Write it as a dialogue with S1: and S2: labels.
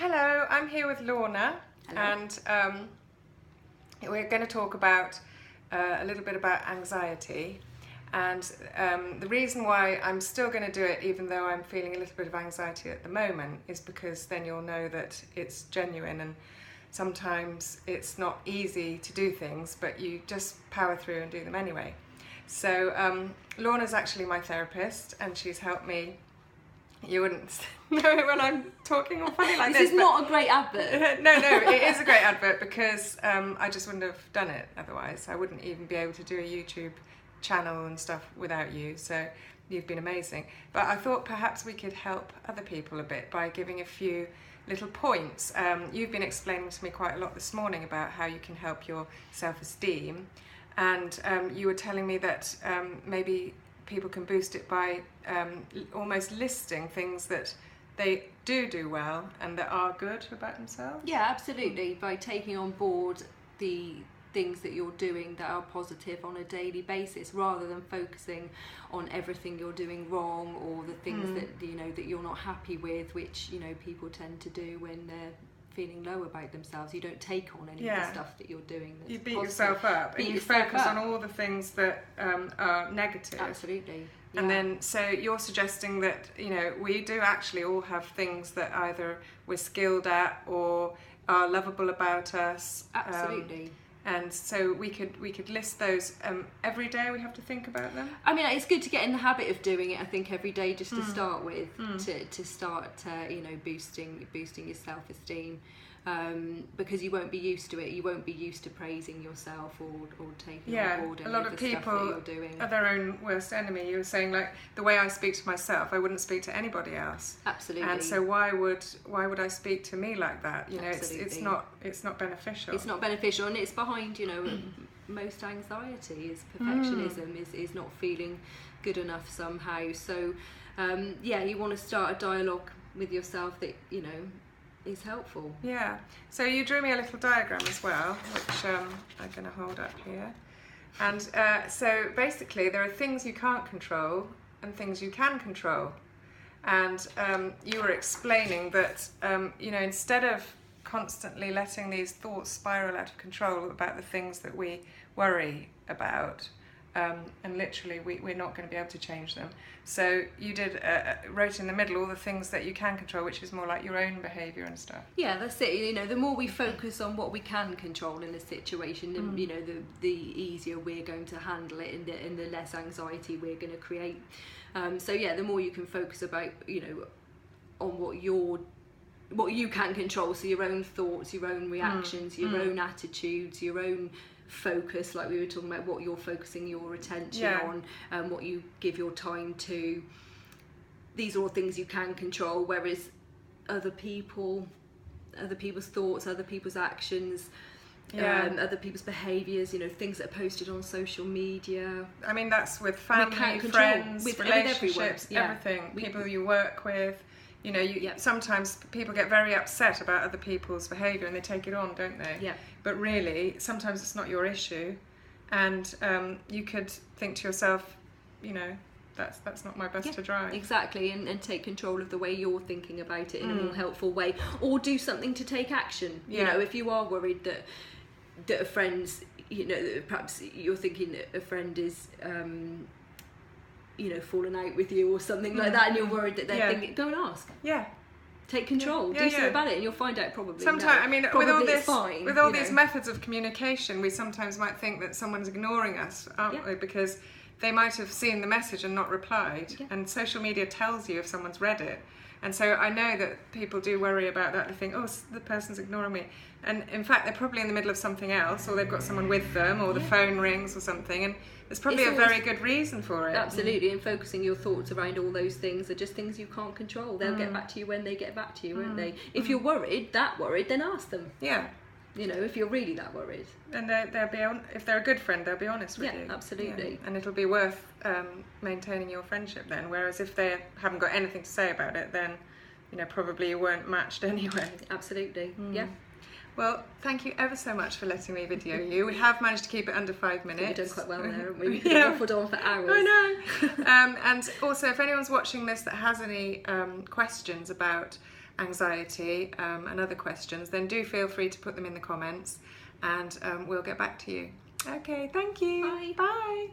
S1: Hello, I'm here with Lorna.
S2: Hello.
S1: And we're going to talk about a little bit about anxiety. And the reason why I'm still going to do it, even though I'm feeling a little bit of anxiety at the moment, is because then you'll know that it's genuine, and sometimes it's not easy to do things, but you just power through and do them anyway. So Lorna's actually my therapist, and she's helped me. You wouldn't know it when I'm talking all funny like this.
S2: This is not a great advert.
S1: No, it is a great advert because I just wouldn't have done it otherwise. I wouldn't even be able to do a YouTube channel and stuff without you. So you've been amazing. But I thought perhaps we could help other people a bit by giving a few little points. You've been explaining to me quite a lot this morning about how you can help your self-esteem. And you were telling me that maybe people can boost it by almost listing things that they do well and that are good about themselves.
S2: Yeah, absolutely. By taking on board the things that you're doing that are positive on a daily basis, rather than focusing on everything you're doing wrong or the things that that you're not happy with, which people tend to do when they're feeling low about themselves. You don't take on any of the stuff that you're doing that's
S1: you beat
S2: positive.
S1: yourself up and you focus on all the things that are negative.
S2: Absolutely.
S1: And then, so you're suggesting that we do actually all have things that either we're skilled at or are lovable about us.
S2: Absolutely.
S1: And so we could list those every day. We have to think about them.
S2: I mean, it's good to get in the habit of doing it, I think, every day, just to start with, to start boosting your self-esteem, because you won't be used to it. You won't be used to praising yourself or taking on board any
S1: a lot
S2: of
S1: of
S2: the
S1: people
S2: stuff that you're doing.
S1: are their own worst enemy. You were saying, like, the way I speak to myself, I wouldn't speak to anybody else.
S2: Absolutely.
S1: And so why would I speak to me like that? It's not beneficial.
S2: It's not beneficial, and it's behind most anxiety is perfectionism, is not feeling good enough somehow. So you want to start a dialogue with yourself that is helpful.
S1: Yeah. So you drew me a little diagram as well, which I'm going to hold up here. And so basically there are things you can't control and things you can control. And you were explaining that instead of constantly letting these thoughts spiral out of control about the things that we worry about, and literally we're not going to be able to change them. So you wrote in the middle all the things that you can control, which is more like your own behaviour and stuff.
S2: Yeah, that's it. The more we focus on what we can control in a situation, the easier we're going to handle it, and the less anxiety we're going to create. The more you can focus about on what you can control, so your own thoughts, your own reactions, your own attitudes, your own focus, like we were talking about, what you're focusing your attention on, what you give your time to. These are all things you can control, whereas other people's thoughts, other people's actions, other people's behaviours, things that are posted on social media.
S1: I mean, that's with family, friends, relationships, everything. People you work with. Sometimes people get very upset about other people's behaviour and they take it on, don't they?
S2: Yeah.
S1: But really, sometimes it's not your issue, and you could think to yourself, that's not my bus to drive.
S2: Exactly, and take control of the way you're thinking about it in a more helpful way, or do something to take action. If you are worried that a friend's, perhaps you're thinking that a friend is falling out with you or something like that, and you're worried that they're thinking, go and ask. Yeah. Take control. Do something about it, and you'll find out probably.
S1: Sometimes, with all these methods of communication, we sometimes might think that someone's ignoring us, aren't we? Because they might have seen the message and not replied. Yeah. And social media tells you if someone's read it. And so I know that people do worry about that. They think, oh, the person's ignoring me. And in fact, they're probably in the middle of something else, or they've got someone with them, or the phone rings or something. And there's probably a very good reason for it.
S2: Absolutely, and focusing your thoughts around all those things are just things you can't control. They'll get back to you when they get back to you, won't they? If you're worried, then ask them.
S1: Yeah.
S2: If you're really that worried.
S1: And if they're a good friend, they'll be honest with you.
S2: Yeah, absolutely.
S1: And it'll be worth maintaining your friendship then. Whereas if they haven't got anything to say about it, then probably you weren't matched anyway.
S2: Absolutely. Yeah.
S1: Well, thank you ever so much for letting me video you. We have managed to keep it under 5 minutes.
S2: We've done quite well there, haven't we? We could have waffled on for hours.
S1: I know. And also, if anyone's watching this that has any questions about anxiety and other questions, then do feel free to put them in the comments, and we'll get back to you. Okay, thank you.
S2: Bye.
S1: Bye.